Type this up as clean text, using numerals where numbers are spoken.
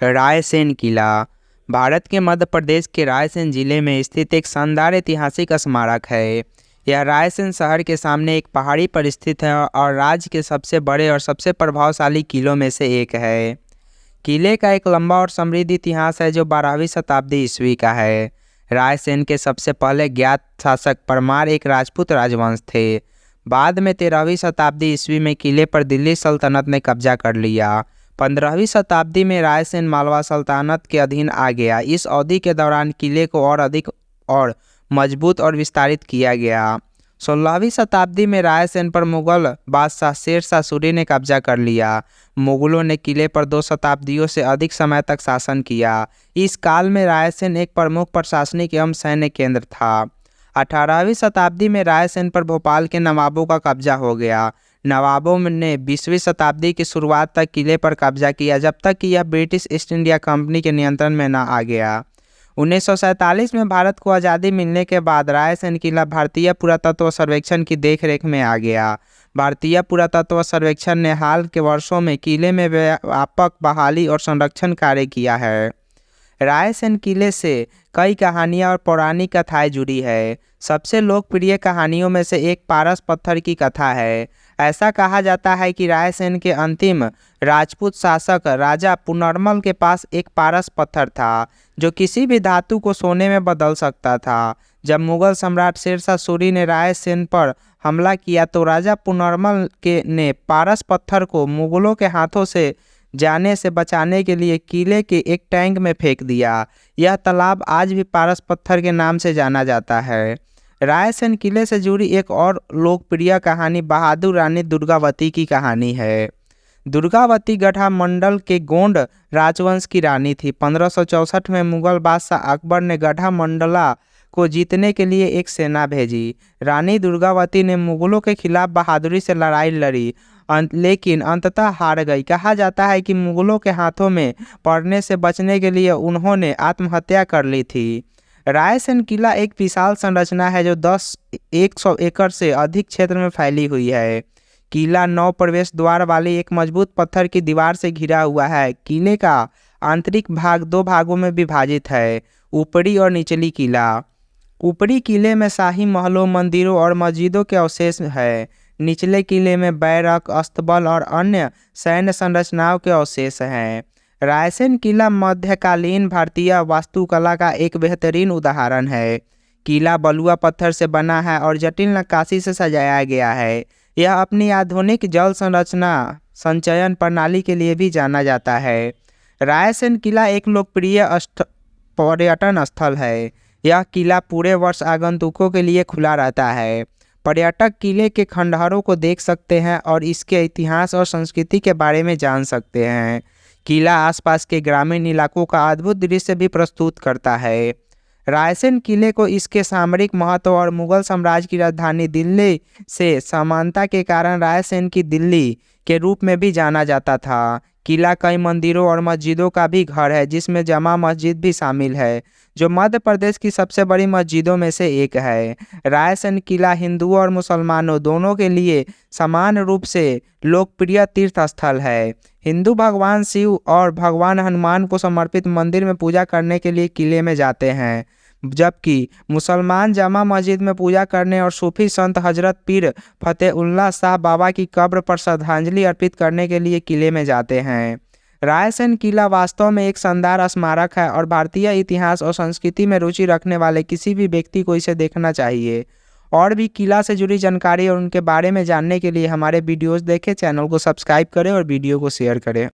रायसेन किला भारत के मध्य प्रदेश के रायसेन जिले में स्थित एक शानदार ऐतिहासिक स्मारक है। यह रायसेन शहर के सामने एक पहाड़ी पर स्थित है और राज्य के सबसे बड़े और सबसे प्रभावशाली किलों में से एक है। किले का एक लंबा और समृद्ध इतिहास है जो 12वीं शताब्दी ईस्वी का है। रायसेन के सबसे पहले ज्ञात शासक परमार एक राजपूत राजवंश थे। बाद में 13वीं शताब्दी ईस्वी में किले पर दिल्ली सल्तनत ने कब्जा कर लिया। 15वीं शताब्दी में रायसेन मालवा सल्तनत के अधीन आ गया। इस अवधि के दौरान किले को और अधिक और मजबूत और विस्तारित किया गया। 16वीं शताब्दी में रायसेन पर मुगल बादशाह शेर शाह सूरी ने कब्जा कर लिया। मुगलों ने किले पर 2 शताब्दियों से अधिक समय तक शासन किया। इस काल में रायसेन एक प्रमुख प्रशासनिक एवं सैन्य केंद्र था। 18वीं शताब्दी में रायसेन पर भोपाल के नवाबों का कब्जा हो गया। नवाबों ने 20वीं शताब्दी की शुरुआत तक किले पर कब्जा किया, जब तक कि यह ब्रिटिश ईस्ट इंडिया कंपनी के नियंत्रण में न आ गया। 1947 में भारत को आज़ादी मिलने के बाद रायसेन किला भारतीय पुरातत्व सर्वेक्षण की देखरेख में आ गया। भारतीय पुरातत्व सर्वेक्षण ने हाल के वर्षों में किले में व्यापक बहाली और संरक्षण कार्य किया है। रायसेन किले से कई कहानियां और पौराणिक कथाएं जुड़ी है। सबसे लोकप्रिय कहानियों में से एक पारस पत्थर की कथा है। ऐसा कहा जाता है कि रायसेन के अंतिम राजपूत शासक राजा पुनर्मल के पास एक पारस पत्थर था जो किसी भी धातु को सोने में बदल सकता था। जब मुगल सम्राट शेर शाह सूरी ने रायसेन पर हमला किया तो राजा पुनर्मल ने पारस पत्थर को मुगलों के हाथों से जाने से बचाने के लिए किले के एक टैंक में फेंक दिया। यह तालाब आज भी पारस पत्थर के नाम से जाना जाता है। रायसेन किले से जुड़ी एक और लोकप्रिय कहानी बहादुर रानी दुर्गावती की कहानी है। दुर्गावती गढ़ा मंडल के गोंड राजवंश की रानी थी। 1564 में मुगल बादशाह अकबर ने गढ़ा मंडला को जीतने के लिए एक सेना भेजी। रानी दुर्गावती ने मुगलों के खिलाफ बहादुरी से लड़ाई लड़ी, लेकिन अंततः हार गई। कहा जाता है कि मुगलों के हाथों में पड़ने से बचने के लिए उन्होंने आत्महत्या कर ली थी। रायसेन किला एक विशाल संरचना है जो 100 एकड़ से अधिक क्षेत्र में फैली हुई है। किला 9 प्रवेश द्वार वाली एक मजबूत पत्थर की दीवार से घिरा हुआ है। किले का आंतरिक भाग 2 भागों में विभाजित है, ऊपरी और निचली किला। ऊपरी किले में शाही महलों, मंदिरों और मस्जिदों के अवशेष है। निचले किले में बैरक, अस्तबल और अन्य सैन्य संरचनाओं के अवशेष हैं। रायसेन किला मध्यकालीन भारतीय वास्तुकला का एक बेहतरीन उदाहरण है। किला बलुआ पत्थर से बना है और जटिल नक्काशी से सजाया गया है। यह अपनी आधुनिक जल संरचना संचयन प्रणाली के लिए भी जाना जाता है। रायसेन किला एक लोकप्रिय पर्यटन स्थल है। यह किला पूरे वर्ष आगंतुकों के लिए खुला रहता है। पर्यटक किले के खंडहरों को देख सकते हैं और इसके इतिहास और संस्कृति के बारे में जान सकते हैं। किला आसपास के ग्रामीण इलाकों का अद्भुत दृश्य भी प्रस्तुत करता है। रायसेन किले को इसके सामरिक महत्व और मुगल साम्राज्य की राजधानी दिल्ली से समानता के कारण रायसेन की दिल्ली के रूप में भी जाना जाता था। किला कई मंदिरों और मस्जिदों का भी घर है, जिसमें जमा मस्जिद भी शामिल है, जो मध्य प्रदेश की सबसे बड़ी मस्जिदों में से एक है। रायसेन किला हिंदुओं और मुसलमानों दोनों के लिए समान रूप से लोकप्रिय तीर्थ स्थल है। हिंदू भगवान शिव और भगवान हनुमान को समर्पित मंदिर में पूजा करने के लिए किले में जाते हैं, जबकि मुसलमान जामा मस्जिद में पूजा करने और सूफी संत हजरत पीर फतेहुल्लाह शाह बाबा की कब्र पर श्रद्धांजलि अर्पित करने के लिए किले में जाते हैं। रायसेन किला वास्तव में एक शानदार स्मारक है और भारतीय इतिहास और संस्कृति में रुचि रखने वाले किसी भी व्यक्ति को इसे देखना चाहिए। और भी किला से जुड़ी जानकारी और उनके बारे में जानने के लिए हमारे वीडियोस देखें, चैनल को सब्सक्राइब करें और वीडियो को शेयर करें।